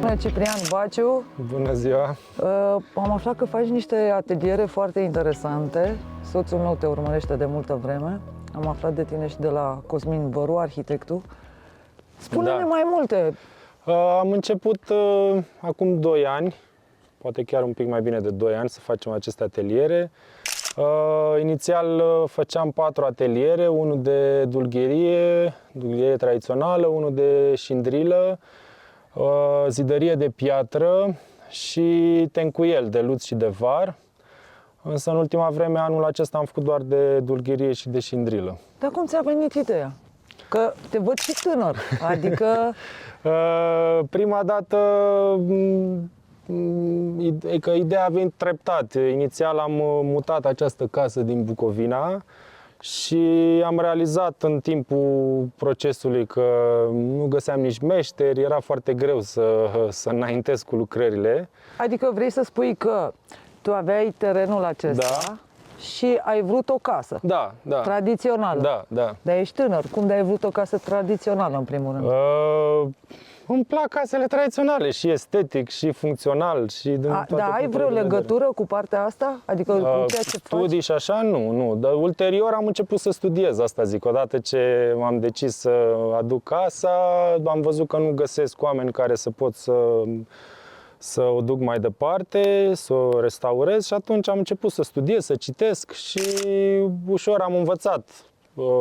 Bună, Ciprian Baciu! Bună ziua! Am aflat că faci niște ateliere foarte interesante. Soțul meu te urmărește de multă vreme. Am aflat de tine și de la Cosmin Văru, arhitectul. Spune-ne mai multe! Am început acum 2 ani, poate chiar un pic mai bine de 2 ani, să facem aceste ateliere. Inițial făceam 4 ateliere, unul de dulgherie tradițională, unul de șindrilă, zidărie de piatră și tencuiel de lut și de var. Însă în ultima vreme, anul acesta, am făcut doar de dulgherie și de șindrilă. Dar cum ți-a venit ideea? Că te văd și tânăr, adică... Prima dată, că ideea a venit treptat. Inițial am mutat această casă din Bucovina și am realizat în timpul procesului că nu găseam nici meșteri, era foarte greu să înaintez cu lucrările. Adică vrei să spui că tu aveai terenul acesta, Da. și ai vrut o casă tradițională. Da. Dar ești tânăr, cum de-ai vrut o casă tradițională în primul rând? Îmi plac casele tradiționale, și estetic, și funcțional, și din toate Dar ai vreo punctele de vedere. legătură cu partea asta? Adică cu ceea ce studii faci? și așa, nu. Dar ulterior am început să studiez, asta zic. Odată ce m-am decis să aduc casa, am văzut că nu găsesc oameni care să pot să o duc mai departe, să o restaurez, și atunci am început să studiez, să citesc și ușor am învățat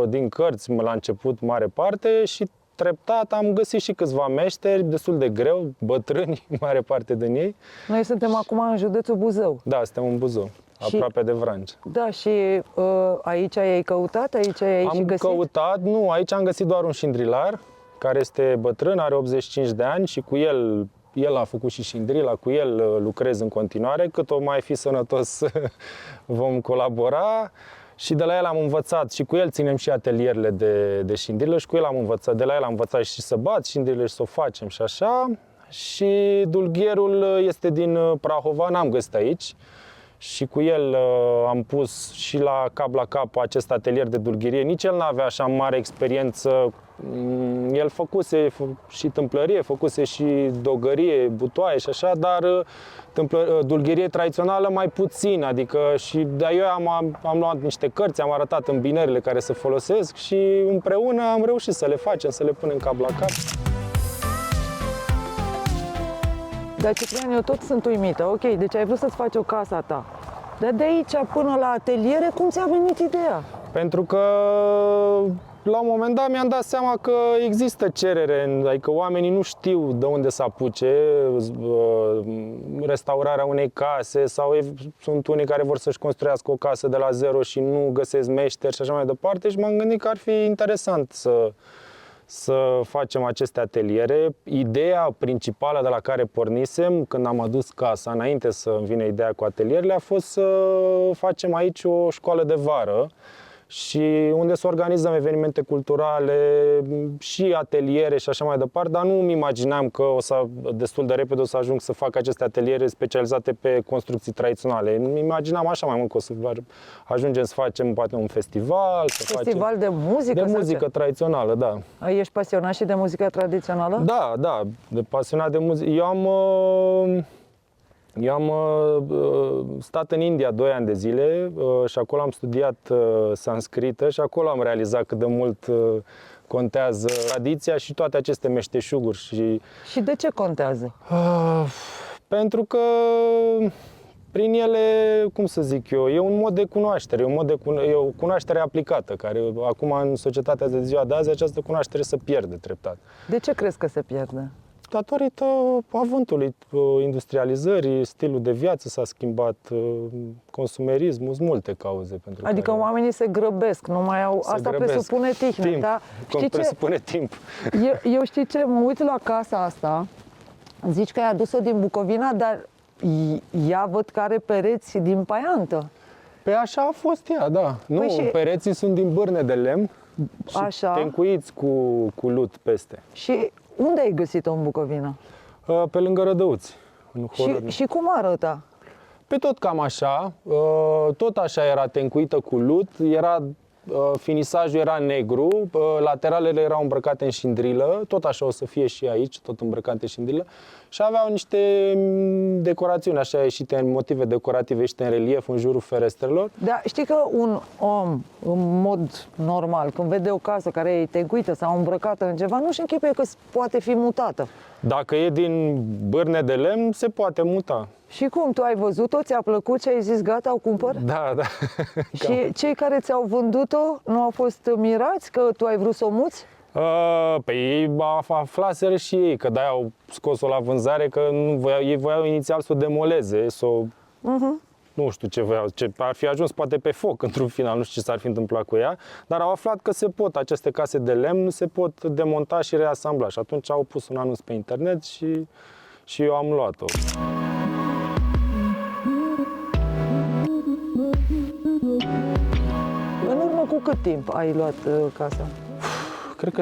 din cărți la început mare parte și treptat am găsit și câțiva meșteri, destul de greu, bătrâni, mare parte din ei. Noi suntem acum în județul Buzău. Da, suntem în Buzău, aproape de Vranj. Da, și aici ai căutat? Aici ai și găsit? Am căutat, nu, aici am găsit doar un șindrilar, care este bătrân, are 85 de ani și cu el a făcut și șindrila, cu el lucrez în continuare, cât o mai fi sănătos vom colabora. Și de la el am învățat, și cu el ținem și atelierele de șindrilă, și cu el am învățat, de la el am învățat și să bat șindrilă și să o facem și așa. Și dulgherul este din Prahova, n-am găsit aici. Și cu el am pus și la cap acest atelier de dulgherie. Nici el n-avea așa mare experiență. El făcuse și tâmplărie, făcuse și dogărie, butoaie și așa, dar dulgherie tradițională mai puțin. Adică și de eu am luat niște cărți, am arătat îmbinările care se folosesc și împreună am reușit să le facem, să le punem cap la cap. Dar, Ciprian, eu tot sunt uimită. Ok, deci ai vrut să-ți faci o casă a ta. Dar de aici până la ateliere, cum ți-a venit ideea? Pentru că la un moment dat mi-am dat seama că există cerere, adică oamenii nu știu de unde să apuce restaurarea unei case, sau sunt unii care vor să-și construiască o casă de la zero și nu găsesc meșteri și așa mai departe, și m-am gândit că ar fi interesant să facem aceste ateliere. Ideea principală de la care pornisem când am adus casa, înainte să îmi vină ideea cu atelierele, a fost să facem aici o școală de vară și unde să organizăm evenimente culturale și ateliere și așa mai departe, dar nu îmi imaginam că destul de repede o să ajung să fac aceste ateliere specializate pe construcții tradiționale. Îmi imaginam așa mai mult că o să ajungem să facem poate un festival. Festival de muzică? De muzică tradițională, da. Ești pasionat și de muzică tradițională? Da, de pasionat de muzică. Eu am stat în India 2 ani de zile și acolo am studiat sanscrită și acolo am realizat cât de mult contează tradiția și toate aceste meșteșuguri. Și de ce contează? Pentru că prin ele, cum să zic eu, e un mod de cunoaștere, e o cunoaștere aplicată, care acum în societatea de ziua de azi această cunoaștere se pierde treptat. De ce crezi că se pierde? Datorită avântului, industrializării, stilul de viață s-a schimbat, consumerismul, sunt multe cauze pentru Adică care oamenii se grăbesc, nu mai au... Asta grăbesc. presupune tihnă, Timp. da? Știi Presupune timp. Eu știi ce? Mă uit la casa asta, zici că ai adus-o din Bucovina, dar ea văd că are pereți din paiantă. Pe așa a fost ea, da. Păi și... pereții sunt din bârne de lemn și Așa. tencuiți cu lut peste. Și unde ai găsit-o în Bucovina? Pe lângă Rădăuți. În Și cum arăta? Pe tot cam așa, tot așa era tencuită cu lut, era finisajul era negru, lateralele erau îmbrăcate în șindrilă, tot așa o să fie și aici, tot îmbrăcate în șindrilă, și aveau niște decorațiuni așa ieșite, în motive decorative ieșite în relief în jurul ferestrelor. Da, știi că un om, în mod normal, când vede o casă care e teguită sau îmbrăcată în ceva, nu-și închipuie că poate fi mutată. Dacă e din bârne de lemn, se poate muta. Și cum, tu ai văzut-o, ți-a plăcut și ai zis gata, o cumpăr? Da, da. Și cei care ți-au vândut-o nu au fost mirați că tu ai vrut să o muți? Păi ei aflaseră și ei, că de-aia au scos-o la vânzare, că ei voiau inițial să o demoleze, să o... Nu știu ce voiau, ar fi ajuns poate pe foc într-un final, nu știu ce s-ar fi întâmplat cu ea, dar au aflat că aceste case de lemn se pot demonta și reasambla și atunci au pus un anunț pe internet și eu am luat-o. În urmă cu cât timp ai luat casa? Cred că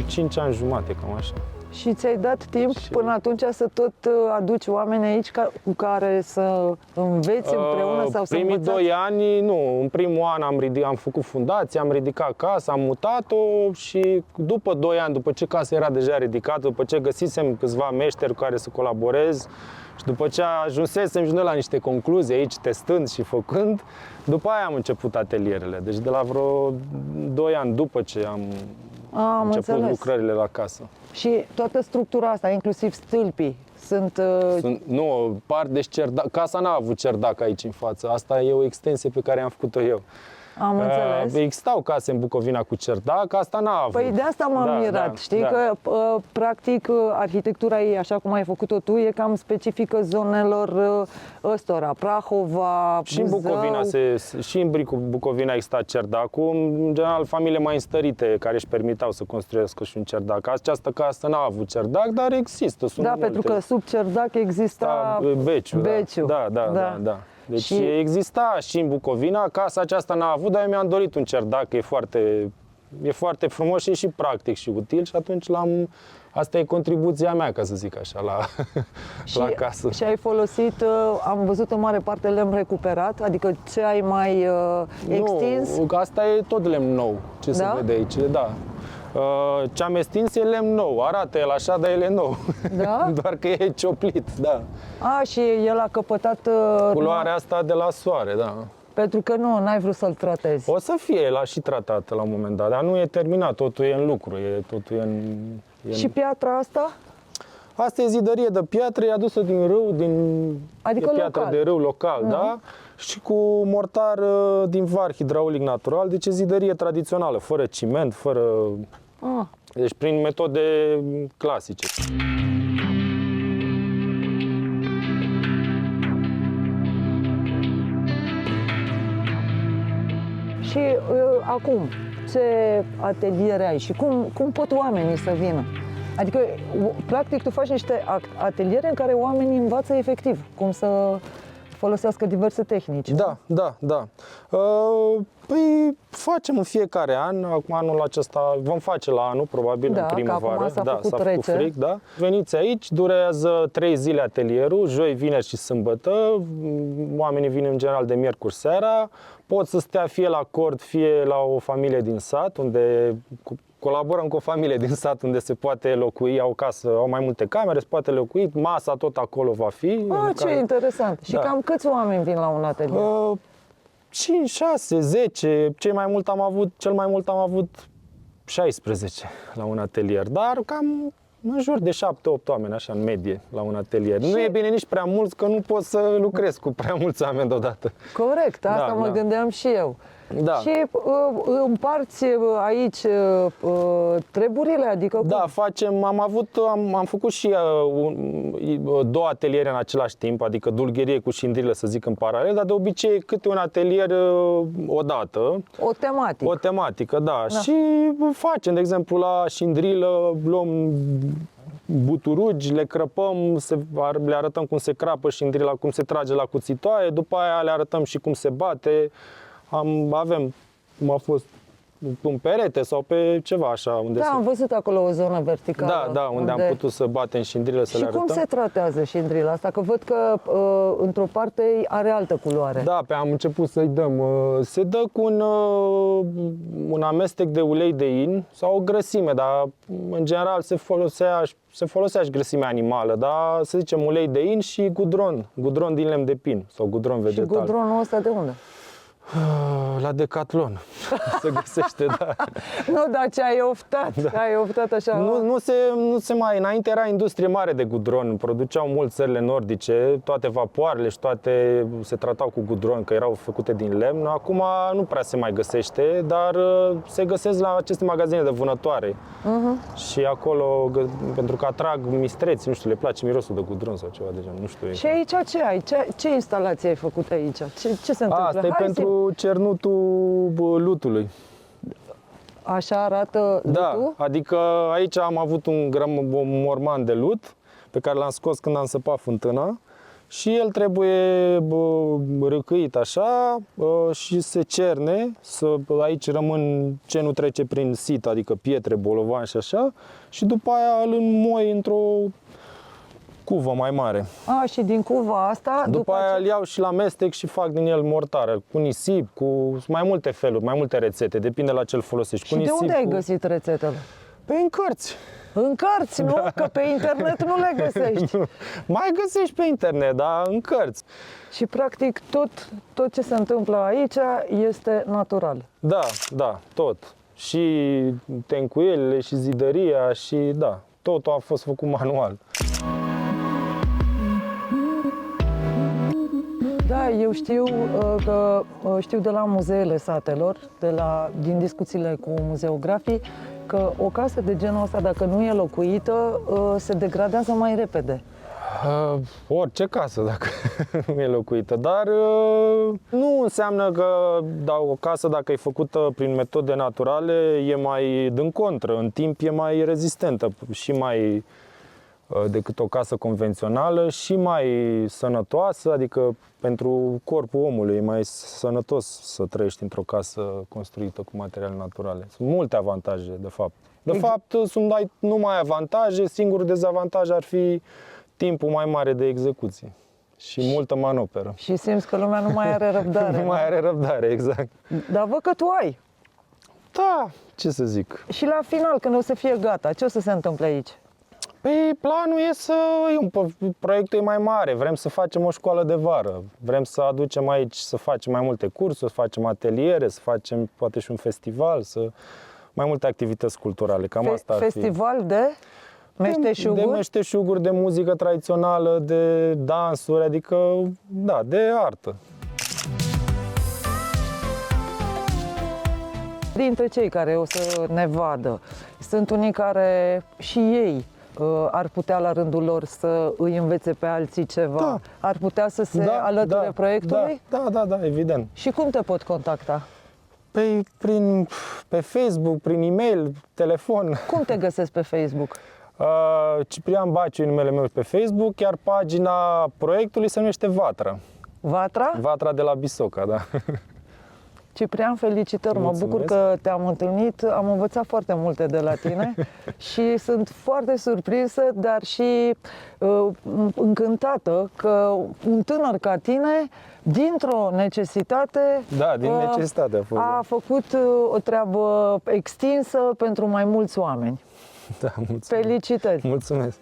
5 ani jumate, cam așa. Și ți-ai dat timp până atunci să tot aduci oameni aici cu care să înveți împreună sau să Primii învățați? 2 ani, nu. În primul an am făcut fundație, am ridicat casa, am mutat-o și după 2 ani, după ce casa era deja ridicată, după ce găsisem câțiva meșteri cu care să colaborez și după ce ajunsesem și noi la niște concluzii aici, testând și făcând, după aia am început atelierele. Deci de la vreo 2 ani după ce am început înțeles. lucrările la casă. Și toată structura asta, inclusiv stâlpii, sunt... Nu, deci casa n-a avut cerdac aici în față. Asta e o extensie pe care am făcut-o eu. Am înțeles. Existau case în Bucovina cu cerdac, asta n-a avut. Păi de asta m-am mirat, știi că practic arhitectura ei, așa cum ai făcut-o tu, e cam specifică zonelor ăstora, Prahova, Și în Bucovina, și în Bucovina exista cerdacul, în general familiile mai înstărite care își permiteau să construiască și un cerdac. Această casă n-a avut cerdac, dar există. Sunt Da, multe. pentru că sub cerdac exista beciul. Da. Deci exista și în Bucovina, casa aceasta n-a avut, dar eu mi-am dorit un cerdac, e foarte frumos și e și practic și util și atunci asta e contribuția mea, ca să zic așa, la casă. Și ai folosit, am văzut în mare parte lemn recuperat, adică ce ai mai extins? Nu, asta e tot lemn nou, ce se vede aici, da. Ce am extins e lemn nou, arată el așa, dar el e nou. Da? Doar că e cioplit, da. Și el a căpătat... Culoarea asta de la soare, da. Pentru că n-ai vrut să-l tratezi. O să fie la și tratat la un moment dat, dar nu e terminat, totul e în lucru, totul e în... Și piatra asta? Asta e zidărie de piatră, e adusă din râu, Adică e piatră local. de râu local, da? Și cu mortar din var hidraulic natural, deci e zidărie tradițională, fără ciment, fără... Deci prin metode clasice. Și acum, ce ateliere ai și cum pot oamenii să vină? Adică, practic, tu faci niște ateliere în care oamenii învață efectiv cum să folosească diverse tehnici. Da. Păi facem în fiecare an, acum anul acesta vom face la anul, probabil în primăvară. Acum s-a făcut rece. Frig, da. Veniți aici, durează 3 zile atelierul, joi, vineri și sâmbătă. Oamenii vin în general de miercuri seara. Pot să stea fie la cort, fie la o familie din sat, unde colaborăm cu o familie din sat unde se poate locui, au casă, au mai multe camere, se poate locui, masa tot acolo va fi. Ce interesant! Și cam câți oameni vin la un atelier? 5, 6, 10, cel mai mult am avut 16 la un atelier, dar cam în jur de 7-8 oameni, așa, în medie, la un atelier. Nu e bine nici prea mulți, că nu poți să lucrezi cu prea mulți oameni deodată. Corect, asta mă gândeam și eu. Da. Și împarți aici treburile, adică Da, am făcut și 2 ateliere în același timp, adică dulgherie cu șindrilă, să zic, în paralel, dar de obicei câte un atelier odată. O tematică. O tematică, da. Și facem, de exemplu, la șindrilă luăm buturugi, le crăpăm, le arătăm cum se crapă șindrila, cum se trage la cuțitoaie, după aia le arătăm și cum se bate. Cum a fost un perete sau pe ceva așa. Unde Da, am văzut acolo o zonă verticală. da, da, unde am putut să batem șindrile, să Și le arătăm. cum se tratează șindrila asta? Că văd că într-o parte are altă culoare. Da, pe am început să-i dăm. Se dă cu un amestec de ulei de in sau o grăsime, dar în general se folosea și grăsimea animală, dar să zicem ulei de in și gudron din lemn de pin sau gudron Și vegetal. gudronul ăsta de unde? La Decathlon se găsește, da. Nu, dar ce ai oftat? Ai oftat așa? Nu se mai... Înainte era industrie mare de gudron, produceau mult țările nordice, toate vapoarele și toate se tratau cu gudron, că erau făcute din lemn. Acum nu prea se mai găsește, dar se găsesc la aceste magazine de vânătoare. Și acolo, pentru că atrag mistreți, nu știu, le place mirosul de gudron sau ceva de genul, nu știu. Și aici ce ai? Ce instalație ai făcut aici? Ce se întâmplă? Asta e pentru cernutul lutului. Așa arată Da, lutul? adică aici am avut un morman de lut pe care l-am scos când am săpat fântâna și el trebuie râcâit așa și se cerne, aici rămân ce nu trece prin sit, adică pietre, bolovan și așa, și după aia îl înmoi într-o cuvă mai mare. A, și din cuva asta... După aia îl iau și la amestec și fac din el mortară, cu nisip, cu mai multe feluri, mai multe rețete, depinde la ce îl folosești. Și de unde ai găsit rețetele? Păi în cărți. În cărți, nu? Că pe internet nu le găsești. Mai găsești pe internet, dar în cărți. Și practic tot ce se întâmplă aici este natural. Da, tot. Și tencuielile și zidăria și da, totul a fost făcut manual. Da, eu știu că știu de la muzeele satelor, din discuțiile cu muzeografii, că o casă de genul ăsta, dacă nu e locuită, se degradează mai repede. Orice casă, dacă nu e locuită, dar nu înseamnă că o casă, dacă e făcută prin metode naturale, e mai, din contră, în timp e mai rezistentă și mai decât o casă convențională și mai sănătoasă, sunt pentru corpul omului e mai sănătos să trăiești într-o casă construită cu materiale naturale. Sunt multe avantaje, de fapt. De fapt, sunt numai avantaje, singurul dezavantaj ar fi timpul mai mare de execuție și multă manoperă. Și simți că lumea nu mai are răbdare. Nu mai are răbdare, exact. Dar văd că tu ai. Da, ce să zic. Și la final, când o să fie gata, ce o să se întâmple aici? Păi planul proiectul e mai mare, vrem să facem o școală de vară, vrem să aducem aici, să facem mai multe cursuri, să facem ateliere, să facem poate și un festival, mai multe activități culturale, cam asta ar fi. Festival de meșteșuguri? De meșteșuguri, de muzică tradițională, de dansuri, adică, da, de artă. Dintre cei care o să ne vadă, sunt unii care și ei ar putea la rândul lor să îi învețe pe alții ceva, Da. ar putea să se alăture proiectului? Da, evident. Și cum te pot contacta? Păi pe Facebook, prin e-mail, telefon. Cum te găsesc pe Facebook? Ciprian Baciu e numele meu pe Facebook, iar pagina proiectului se numește Vatra. Vatra? Vatra de la Bisoca, da. Ciprian, felicitări, Mulțumesc. mă bucur că te-am întâlnit, am învățat foarte multe de la tine și sunt foarte surprinsă, dar și încântată că un tânăr ca tine, dintr-o necesitate, Din necesitate a fost. a făcut o treabă extinsă pentru mai mulți oameni. Da, mulțumesc. Felicitări! Mulțumesc.